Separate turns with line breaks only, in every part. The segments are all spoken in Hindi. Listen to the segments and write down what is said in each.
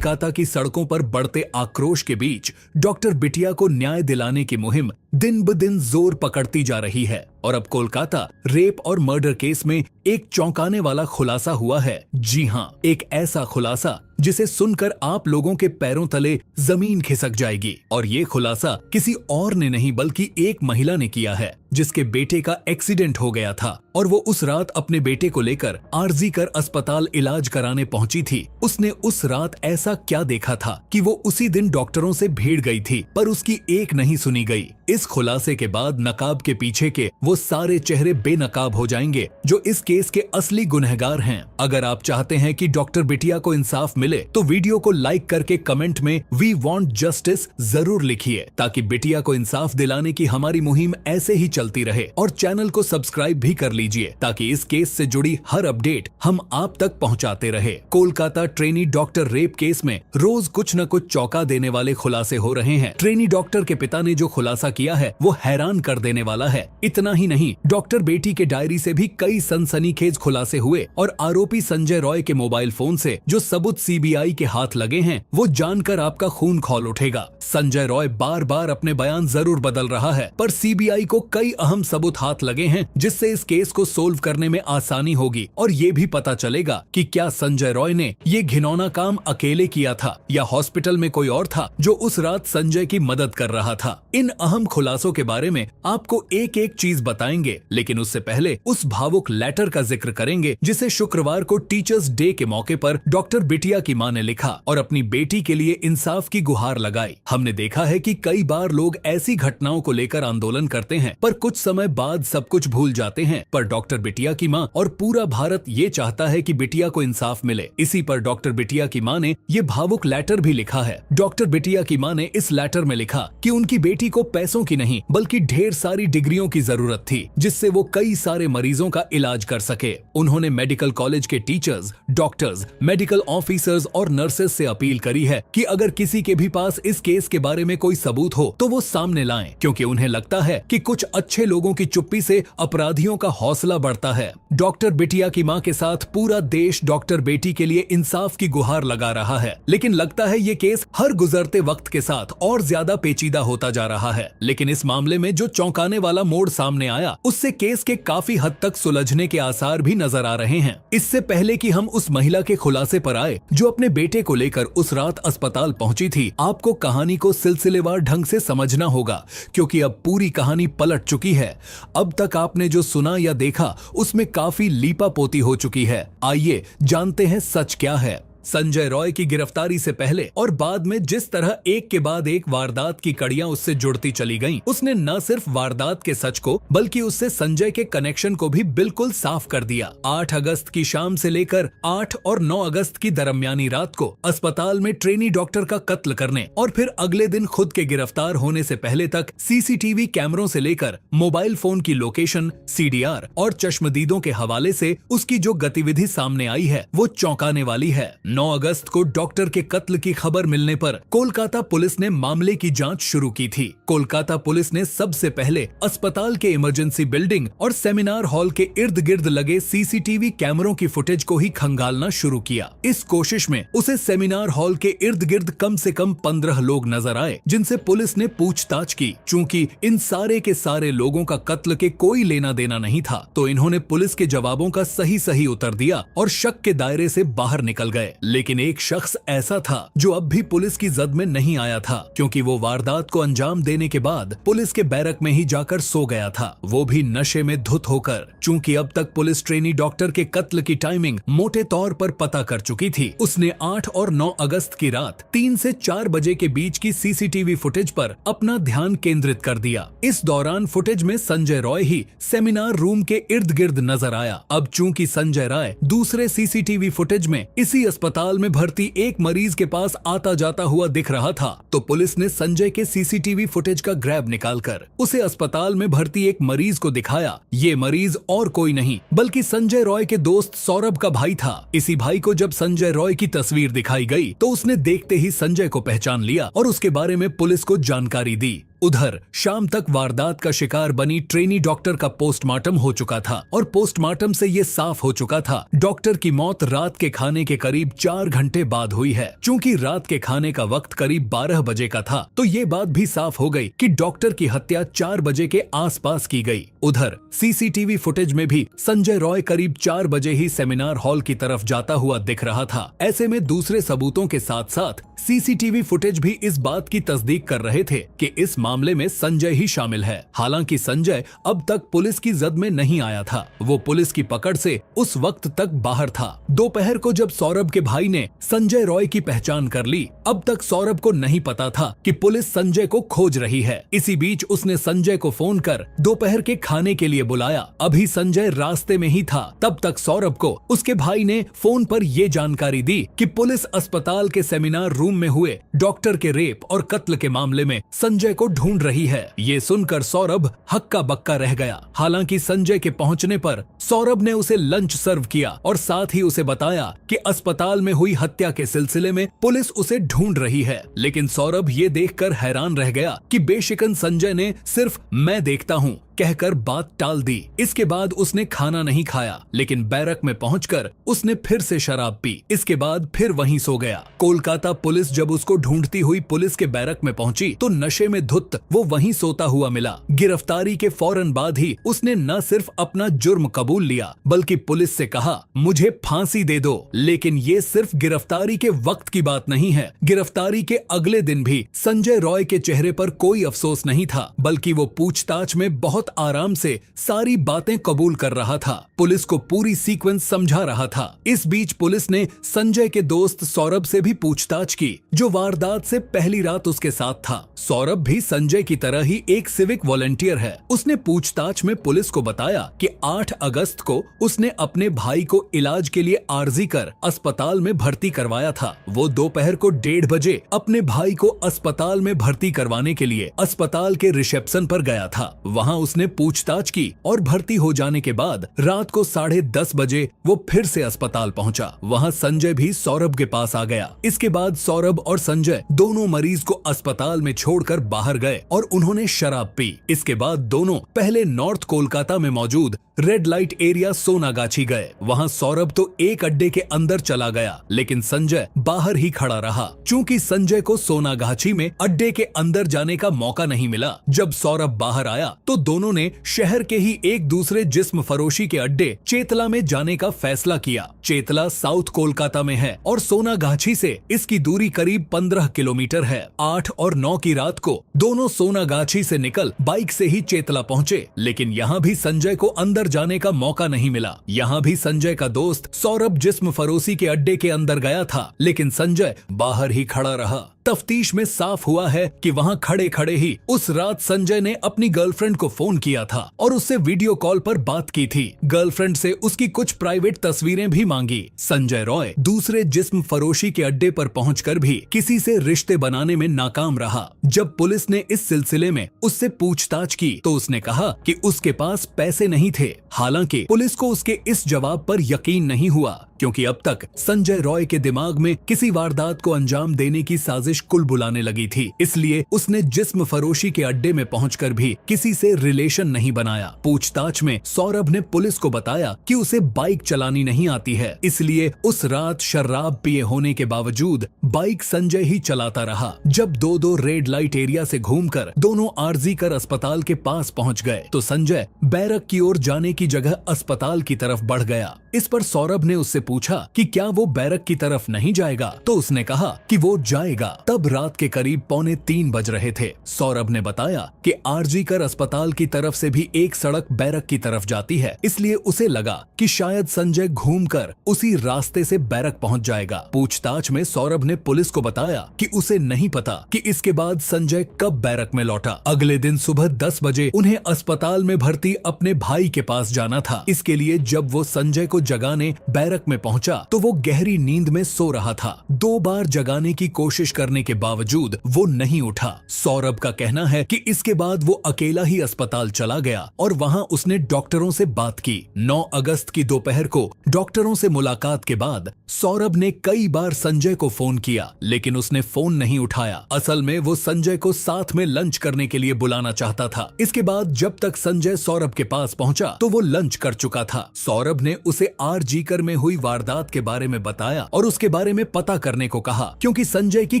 कोलकाता की सड़कों पर बढ़ते आक्रोश के बीच डॉक्टर बिटिया को न्याय दिलाने की मुहिम दिन ब दिन जोर पकड़ती जा रही है और अब कोलकाता रेप और मर्डर केस में एक चौंकाने वाला खुलासा हुआ है। जी हाँ, एक ऐसा खुलासा जिसे सुनकर आप लोगों के पैरों तले जमीन खिसक जाएगी। और ये खुलासा किसी और ने नहीं बल्कि एक महिला ने किया है जिसके बेटे का एक्सीडेंट हो गया था और वो उस रात अपने बेटे को लेकर आरजी कर अस्पताल इलाज कराने पहुंची थी। उसने उस रात ऐसा क्या देखा था कि वो उसी दिन डॉक्टरों से भीड़ गई थी पर उसकी एक नहीं सुनी गई। इस खुलासे के बाद नकाब के पीछे के वो सारे चेहरे बेनकाब हो जाएंगे जो इस केस के असली गुनहगार हैं। अगर आप चाहते हैं कि डॉक्टर बिटिया को इंसाफ मिले तो वीडियो को लाइक करके कमेंट में वी वांट जस्टिस जरूर लिखिए ताकि बिटिया को इंसाफ दिलाने की हमारी मुहिम ऐसे ही चलती रहे। और चैनल को सब्सक्राइब भी कर लीजिए ताकि इस केस से जुड़ी हर अपडेट हम आप तक पहुंचाते रहे। Kolkata trainee doctor rape case में रोज कुछ न कुछ चौंका देने वाले खुलासे हो रहे हैं। ट्रेनी डॉक्टर के पिता ने जो खुलासा किया है वो हैरान कर देने वाला है। इतना ही नहीं, डॉक्टर बेटी के डायरी से भी कई सनसनीखेज खुलासे हुए और आरोपी संजय रॉय के मोबाइल फोन से जो सबूत सीबीआई के हाथ लगे हैं वो जानकर आपका खून खौल उठेगा। संजय रॉय बार बार अपने बयान जरूर बदल रहा है पर सीबीआई को कई अहम सबूत हाथ लगे हैं जिससे इस केस को सोल्व करने में आसानी होगी और ये भी पता चलेगा कि क्या संजय रॉय ने ये घिनौना काम अकेले किया था या हॉस्पिटल में कोई और था जो उस रात संजय की मदद कर रहा था। इन अहम खुलासों के बारे में आपको एक एक चीज बताएंगे, लेकिन उससे पहले उस भावुक लेटर का जिक्र करेंगे जिसे शुक्रवार को टीचर्स डे के मौके पर डॉक्टर बिटिया की मां ने लिखा और अपनी बेटी के लिए इंसाफ की गुहार लगाई। हमने देखा है कि कई बार लोग ऐसी घटनाओं को लेकर आंदोलन करते हैं पर कुछ समय बाद सब कुछ भूल जाते हैं, पर डॉक्टर बिटिया की मां और पूरा भारत ये चाहता है कि बिटिया को इंसाफ मिले। इसी पर डॉक्टर बिटिया की मां ने ये भावुक लेटर भी लिखा है। डॉक्टर बिटिया की मां ने इस लेटर में लिखा कि उनकी बेटी को पैसों की नहीं बल्कि ढेर सारी डिग्रियों की जरूरत थी जिससे वो कई सारे मरीजों का इलाज कर सके। उन्होंने मेडिकल कॉलेज के टीचर्स, डॉक्टर्स, मेडिकल ऑफिसर्स और नर्सेस से अपील करी है कि अगर किसी के भी पास इस केस के बारे में कोई सबूत हो तो वो सामने लाएं, क्योंकि उन्हें लगता है कि कुछ अच्छे लोगों की चुप्पी से अपराधियों का हौसला बढ़ता है। डॉक्टर बिटिया की मां के साथ पूरा देश डॉक्टर बेटी के लिए इंसाफ की गुहार लगा रहा है, लेकिन लगता है ये केस हर गुजरते वक्त के साथ और ज्यादा पेचीदा होता जा रहा है। लेकिन इस मामले में जो चौंकाने वाला मोड़ सामने आया उससे केस के काफी हद तक सुलझने के आसार भी नजर आ रहे हैं। इससे पहले कि हम उस महिला के खुलासे पर आए जो अपने बेटे को लेकर उस रात अस्पताल पहुंची थी, आपको कहानी को सिलसिलेवार ढंग से समझना होगा क्योंकि अब पूरी कहानी पलट चुकी है। अब तक आपने जो सुना या देखा उसमें काफी लीपापोती हो चुकी है। आइए जानते हैं सच क्या है। संजय रॉय की गिरफ्तारी से पहले और बाद में जिस तरह एक के बाद एक वारदात की कड़ियां उससे जुड़ती चली गईं, उसने न सिर्फ वारदात के सच को बल्कि उससे संजय के कनेक्शन को भी बिल्कुल साफ कर दिया। 8 अगस्त की शाम से लेकर 8 और 9 अगस्त की दरमियानी रात को अस्पताल में ट्रेनी डॉक्टर का कत्ल करने और फिर अगले दिन खुद के गिरफ्तार होने से पहले तक सीसीटीवी कैमरों से लेकर मोबाइल फोन की लोकेशन, सीडीआर और चश्मदीदों के हवाले से उसकी जो गतिविधि सामने आई है वो चौंकाने वाली है। 9 अगस्त को डॉक्टर के कत्ल की खबर मिलने पर कोलकाता पुलिस ने मामले की जांच शुरू की थी। कोलकाता पुलिस ने सबसे पहले अस्पताल के इमरजेंसी बिल्डिंग और सेमिनार हॉल के इर्द गिर्द लगे सीसीटीवी कैमरों की फुटेज को ही खंगालना शुरू किया। इस कोशिश में उसे सेमिनार हॉल के इर्द गिर्द कम से कम 15 लोग नजर आए जिनसे पुलिस ने पूछताछ की। चूंकि इन सारे के सारे लोगों का कत्ल के कोई लेना देना नहीं था तो इन्होंने पुलिस के जवाबों का सही उत्तर दिया और शक के दायरे से बाहर निकल गए। लेकिन एक शख्स ऐसा था जो अब भी पुलिस की जद में नहीं आया था क्योंकि वो वारदात को अंजाम देने के बाद पुलिस के बैरक में ही जाकर सो गया था, वो भी नशे में धुत होकर। चूंकि अब तक पुलिस ट्रेनी डॉक्टर के कत्ल की टाइमिंग मोटे तौर पर पता कर चुकी थी, उसने 8 और 9 अगस्त की रात 3 से 4 बजे के बीच की सीसीटीवी फुटेज पर अपना ध्यान केंद्रित कर दिया। इस दौरान फुटेज में संजय रॉय ही सेमिनार रूम के इर्द गिर्द नजर आया। अब चूंकि संजय रॉय दूसरे सीसीटीवी फुटेज में इसी अस्पताल में भर्ती एक मरीज के पास आता जाता हुआ दिख रहा था तो पुलिस ने संजय के सीसीटीवी फुटेज का ग्रैब निकालकर उसे अस्पताल में भर्ती एक मरीज को दिखाया। ये मरीज और कोई नहीं बल्कि संजय रॉय के दोस्त सौरभ का भाई था। इसी भाई को जब संजय रॉय की तस्वीर दिखाई गई तो उसने देखते ही संजय को पहचान लिया और उसके बारे में पुलिस को जानकारी दी। उधर शाम तक वारदात का शिकार बनी ट्रेनी डॉक्टर का पोस्टमार्टम हो चुका था और पोस्टमार्टम से ये साफ हो चुका था डॉक्टर की मौत रात के खाने के करीब 4 घंटे बाद हुई है। चूंकि रात के खाने का वक्त करीब 12 बजे का था तो ये बात भी साफ हो गई कि डॉक्टर की हत्या 4 बजे के आसपास की गई। उधर सीसीटीवी फुटेज में भी संजय रॉय करीब 4 बजे ही सेमिनार हॉल की तरफ जाता हुआ दिख रहा था। ऐसे में दूसरे सबूतों के साथ साथ सीसीटीवी फुटेज भी इस बात की तस्दीक कर रहे थे कि इस मामले में संजय ही शामिल है। हालांकि संजय अब तक पुलिस की जद में नहीं आया था, वो पुलिस की पकड़ से उस वक्त तक बाहर था। दोपहर को जब सौरभ के भाई ने संजय रॉय की पहचान कर ली, अब तक सौरभ को नहीं पता था कि पुलिस संजय को खोज रही है। इसी बीच उसने संजय को फोन कर दोपहर के खाने के लिए बुलाया। अभी संजय रास्ते में ही था, तब तक सौरभ को उसके भाई ने फोन पर ये जानकारी दी कि पुलिस अस्पताल के सेमिनार रूम में हुए डॉक्टर के रेप और कत्ल के मामले में संजय को ढूंढ रही है। ये सुनकर सौरभ हक्का बक्का रह गया। हालांकि संजय के पहुंचने पर सौरभ ने उसे लंच सर्व किया और साथ ही उसे बताया कि अस्पताल में हुई हत्या के सिलसिले में पुलिस उसे ढूंढ रही है। लेकिन सौरभ ये देखकर हैरान रह गया कि बेशिकन संजय ने सिर्फ मैं देखता हूँ कहकर बात टाल दी। इसके बाद उसने खाना नहीं खाया, लेकिन बैरक में पहुंचकर उसने फिर से शराब पी। इसके बाद फिर वहीं सो गया। कोलकाता पुलिस जब उसको ढूंढती हुई पुलिस के बैरक में पहुंची तो नशे में धुत वो वहीं सोता हुआ मिला। गिरफ्तारी के फौरन बाद ही उसने न सिर्फ अपना जुर्म कबूल लिया बल्कि पुलिस से कहा मुझे फांसी दे दो। लेकिन ये सिर्फ गिरफ्तारी के वक्त की बात नहीं है। गिरफ्तारी के अगले दिन भी संजय रॉय के चेहरे पर कोई अफसोस नहीं था, बल्कि वो पूछताछ में बहुत आराम से सारी बातें कबूल कर रहा था। पुलिस को पूरी सीक्वेंस समझा रहा था। इस बीच पुलिस ने संजय के दोस्त सौरभ से भी पूछताछ की, जो वारदात से पहली रात उसके साथ था। सौरभ भी संजय की तरह ही एक सिविक वॉलंटियर है। उसने पूछताछ में पुलिस को बताया कि 8 अगस्त को उसने अपने भाई को इलाज के लिए आर्जी कर अस्पताल में भर्ती करवाया था। वो दोपहर को 1:30 बजे अपने भाई को अस्पताल में भर्ती करवाने के लिए अस्पताल के रिसेप्शन पर गया था। वहाँ उसने पूछताछ की और भर्ती हो जाने के बाद रात को 10:30 बजे वो फिर से अस्पताल पहुंचा। वहां संजय भी सौरभ के पास आ गया। इसके बाद सौरभ और संजय दोनों मरीज को अस्पताल में छोड़कर बाहर गए और उन्होंने शराब पी। इसके बाद दोनों पहले नॉर्थ कोलकाता में मौजूद रेड लाइट एरिया सोनागाछी गए। वहां सौरभ तो एक अड्डे के अंदर चला गया, लेकिन संजय बाहर ही खड़ा रहा। चूंकि संजय को सोनागाछी में अड्डे के अंदर जाने का मौका नहीं मिला, जब सौरभ बाहर आया तो दोनों ने शहर के ही एक दूसरे जिस्म फरोशी के अड्डे चेतला में जाने का फैसला किया। चेतला साउथ कोलकाता में है और सोनागाछी से इसकी दूरी करीब 15 किलोमीटर है। 8 और 9 की रात को दोनों सोनागाछी से निकल बाइक से ही चेतला पहुंचे, लेकिन यहाँ भी संजय को अंदर जाने का मौका नहीं मिला। यहाँ भी संजय का दोस्त सौरभ जिस्म फरोशी के अड्डे के अंदर गया था, लेकिन संजय बाहर ही खड़ा रहा। तफ्तीश में साफ हुआ है कि वहां खड़े खड़े ही उस रात संजय ने अपनी गर्लफ्रेंड को फोन किया था और उससे वीडियो कॉल पर बात की थी। गर्लफ्रेंड से उसकी कुछ प्राइवेट तस्वीरें भी मांगी। संजय रॉय दूसरे जिस्म फरोशी के अड्डे पर पहुंचकर भी किसी से रिश्ते बनाने में नाकाम रहा। जब पुलिस ने इस सिलसिले में उससे पूछताछ की तो उसने कहा कि उसके पास पैसे नहीं थे। हालांकि पुलिस को उसके इस जवाब पर यकीन नहीं हुआ, क्योंकि अब तक संजय रॉय के दिमाग में किसी वारदात को अंजाम देने की साजिश कुल बुलाने लगी थी। इसलिए उसने जिस्म फरोशी के अड्डे में पहुंचकर भी किसी से रिलेशन नहीं बनाया। पूछताछ में सौरभ ने पुलिस को बताया कि उसे बाइक चलानी नहीं आती है, इसलिए उस रात शराब पिए होने के बावजूद बाइक संजय ही चलाता रहा। जब दो रेड लाइट एरिया से घूमकर दोनों आरजी कर अस्पताल के पास पहुंच गए तो संजय बैरक की ओर जाने की जगह अस्पताल की तरफ बढ़ गया। इस पर सौरभ ने उससे पूछा कि क्या वो बैरक की तरफ नहीं जाएगा, तो उसने कहा कि वो जाएगा। तब रात के करीब 2:45 बज रहे थे। सौरभ ने बताया कि आरजी कर अस्पताल की तरफ से भी एक सड़क बैरक की तरफ जाती है, इसलिए उसे लगा कि शायद संजय घूमकर उसी रास्ते से बैरक पहुंच जाएगा। पूछताछ में सौरभ ने पुलिस को बताया कि उसे नहीं पता कि इसके बाद संजय कब बैरक में लौटा। अगले दिन सुबह 10 बजे उन्हें अस्पताल में भर्ती अपने भाई के पास जाना था। इसके लिए जब वो संजय को जगाने बैरक में पहुंचा तो वो गहरी नींद में सो रहा था। 2 बार जगाने की कोशिश करने के बावजूद वो नहीं उठा। सौरभ का कहना है कि इसके बाद वो अकेला ही अस्पताल चला गया और वहां उसने डॉक्टरों से बात की। 9 अगस्त की दोपहर को डॉक्टरों से मुलाकात के बाद सौरभ ने कई बार संजय को फोन किया, लेकिन उसने फोन नहीं उठाया। असल में वो संजय को साथ में लंच करने के लिए बुलाना चाहता था। इसके बाद जब तक संजय सौरभ के पास पहुंचा तो वो लंच कर चुका था। सौरभ ने उसे आरजीकर में हुई वारदात के बारे में बताया और उसके बारे में पता करने को कहा, क्योंकि संजय की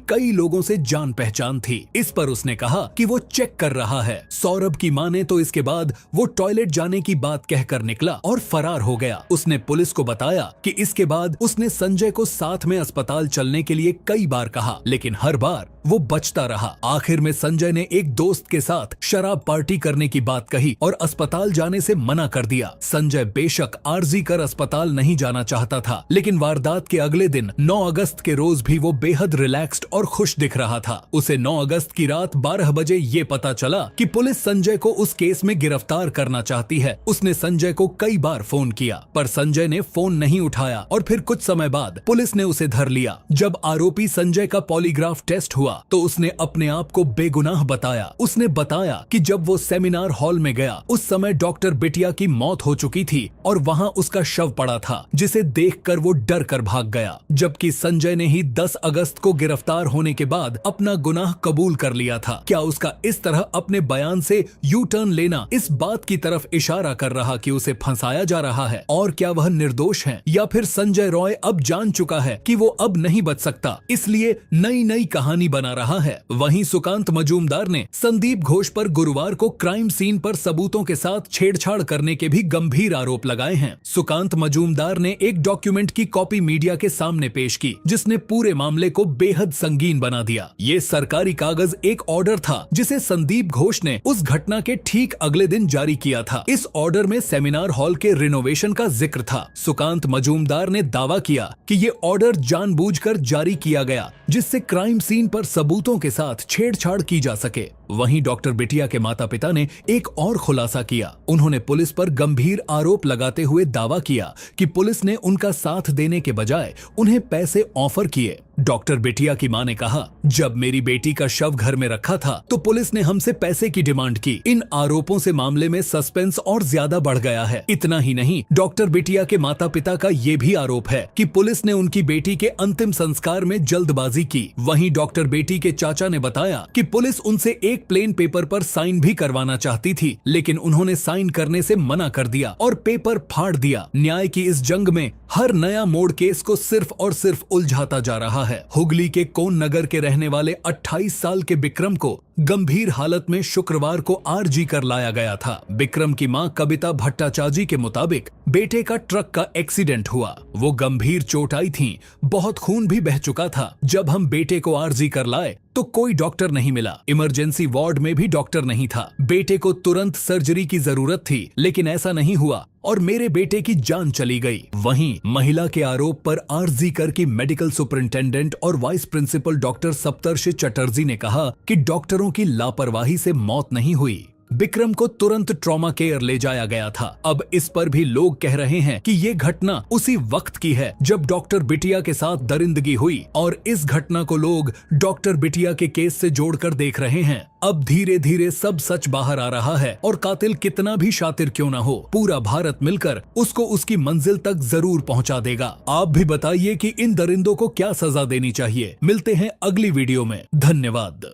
कई लोगों से जान पहचान थी। इस पर उसने कहा कि वो चेक कर रहा है। सौरभ की माने तो इसके बाद वो टॉयलेट जाने की बात कहकर निकला और फरार हो गया। उसने पुलिस को बताया कि इसके बाद उसने संजय को साथ में अस्पताल चलने के लिए कई बार कहा, लेकिन हर बार वो बचता रहा। आखिर में संजय ने एक दोस्त के साथ शराब पार्टी करने की बात कही और अस्पताल जाने से मना कर दिया। संजय बेशक आरजी कर अस्पताल नहीं जाना चाहता था, लेकिन वारदात के अगले दिन 9 अगस्त के रोज भी वो बेहद रिलैक्स्ड और खुश दिख रहा था। उसे 9 अगस्त की रात 12 बजे ये पता चला कि पुलिस संजय को उस केस में गिरफ्तार करना चाहती है। उसने संजय को कई बार फोन किया, पर संजय ने फोन नहीं उठाया और फिर कुछ समय बाद पुलिस ने उसे धर लिया। जब आरोपी संजय का पॉलीग्राफ टेस्ट हुआ तो उसने अपने आप को बेगुनाह बताया। उसने बताया कि जब वो सेमिनार हॉल में गया उस समय डॉक्टर बिटिया की मौत हो चुकी थी और वहां उसका शव पड़ा था, जिसे देखकर वो डर कर भाग गया। जबकि संजय ने ही 10 अगस्त को गिरफ्तार होने के बाद अपना गुनाह कबूल कर लिया था। क्या उसका इस तरह अपने बयान से यू टर्न लेना इस बात की तरफ इशारा कर रहा कि उसे फंसाया जा रहा है? और क्या वह निर्दोष है, या फिर संजय रॉय अब जान चुका है कि वो अब नहीं बच सकता, इसलिए नई नई कहानी बना रहा है? वहीं सुकांत मजूमदार ने संदीप घोष पर गुरुवार को क्राइम सीन पर सबूतों के साथ छेड़छाड़ करने के भी गंभीर आरोप लगाए हैं। सुकांत मजूमदार ने एक डॉक्यूमेंट की कॉपी मीडिया के सामने पेश की, जिसने पूरे मामले को बेहद संगीन बना दिया। ये सरकारी कागज एक ऑर्डर था जिसे संदीप घोष ने उस घटना के ठीक अगले दिन जारी किया था। इस ऑर्डर में सेमिनार हॉल के रिनोवेशन का जिक्र था। सुकांत मजूमदार ने दावा किया कि ये ऑर्डर जानबूझकर जारी किया गया, जिससे क्राइम सीन पर सबूतों के साथ छेड़छाड़ की जा सके। वहीं डॉक्टर बिटिया के माता पिता ने एक और खुलासा किया। उन्होंने पुलिस पर गंभीर आरोप लगाते हुए दावा किया कि पुलिस ने उनका साथ देने के बजाय उन्हें पैसे ऑफर किए। डॉक्टर बिटिया की मां ने कहा, जब मेरी बेटी का शव घर में रखा था तो पुलिस ने हमसे पैसे की डिमांड की। इन आरोपों से मामले में सस्पेंस और ज्यादा बढ़ गया है। इतना ही नहीं, डॉक्टर बिटिया के माता पिता का ये भी आरोप है कि पुलिस ने उनकी बेटी के अंतिम संस्कार में जल्दबाजी की। वहीं डॉक्टर बेटी के चाचा ने बताया कि पुलिस उनसे एक प्लेन पेपर पर साइन भी करवाना चाहती थी, लेकिन उन्होंने साइन करने से मना कर दिया और पेपर फाड़ दिया। न्याय की इस जंग में हर नया मोड़ केस को सिर्फ और सिर्फ उलझाता जा रहा है। हुगली के कोन नगर के रहने वाले 28 साल के विक्रम को गंभीर हालत में शुक्रवार को आरजी कर लाया गया था। विक्रम की मां कविता भट्टाचार्जी के मुताबिक बेटे का ट्रक का एक्सीडेंट हुआ। वो गंभीर चोट आई थी, बहुत खून भी बह चुका था। जब हम बेटे को आरजी कर लाए तो कोई डॉक्टर नहीं मिला। इमरजेंसी वार्ड में भी डॉक्टर नहीं था। बेटे को तुरंत सर्जरी की जरूरत थी, लेकिन ऐसा नहीं हुआ और मेरे बेटे की जान चली गई। वहीं महिला के आरोप पर आरजी कर की मेडिकल सुपरिंटेंडेंट और वाइस प्रिंसिपल डॉक्टर सप्तर्षि चटर्जी ने कहा कि डॉक्टरों की लापरवाही से मौत नहीं हुई। विक्रम को तुरंत ट्रॉमा केयर ले जाया गया था। अब इस पर भी लोग कह रहे हैं कि ये घटना उसी वक्त की है जब डॉक्टर बिटिया के साथ दरिंदगी हुई, और इस घटना को लोग डॉक्टर बिटिया के केस से जोड़कर देख रहे हैं। अब धीरे धीरे सब सच बाहर आ रहा है और कातिल कितना भी शातिर क्यों न हो, पूरा भारत मिलकर उसको उसकी मंजिल तक जरूर पहुंचा देगा। आप भी बताइए कि इन दरिंदों को क्या सजा देनी चाहिए। मिलते हैं अगली वीडियो में। धन्यवाद।